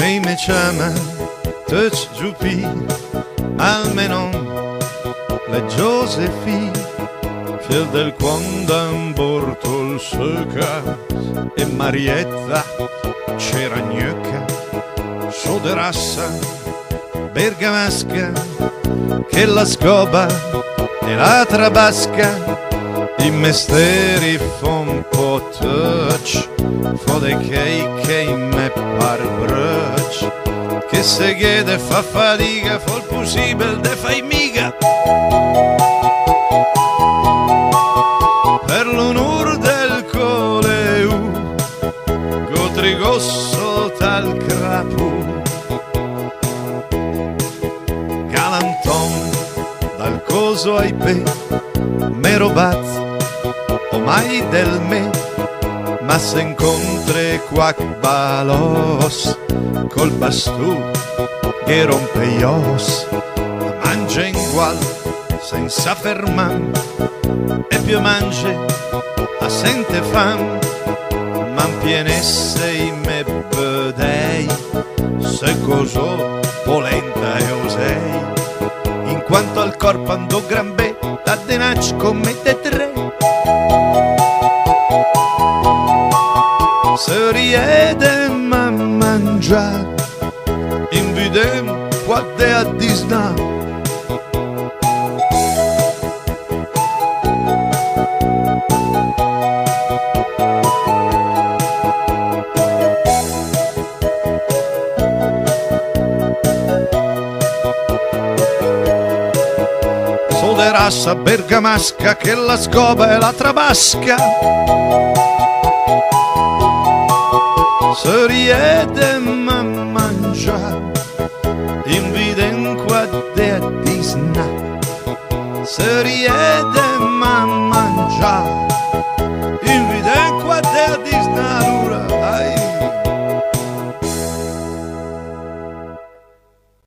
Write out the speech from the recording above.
Ei me chama tuch giupi almeno le Josefi fiel del quando bortol seca e Marietta c'era gnocca soderassa bergamasca che la scoba e la trabasca i mesteri fon po touch for the cake me par bruch che se chiede fa fatica for possibile de fai mica per l'onore del coleu gotrigosso tal crapu galanton dal coso ai pe mero bat o mai del me ma se incontre quac balos col bastù che rompe ios mangia in gual senza fermam e più mangia a sente fam man pienesse i me bedei se coso polenta e osei in quanto al corpo andò gran be la denac commette tre se riede ma mangia invidem quadde a disna soderassa bergamasca che la scoba e la trabasca se riede ma mangia inviden qua de a disna se riede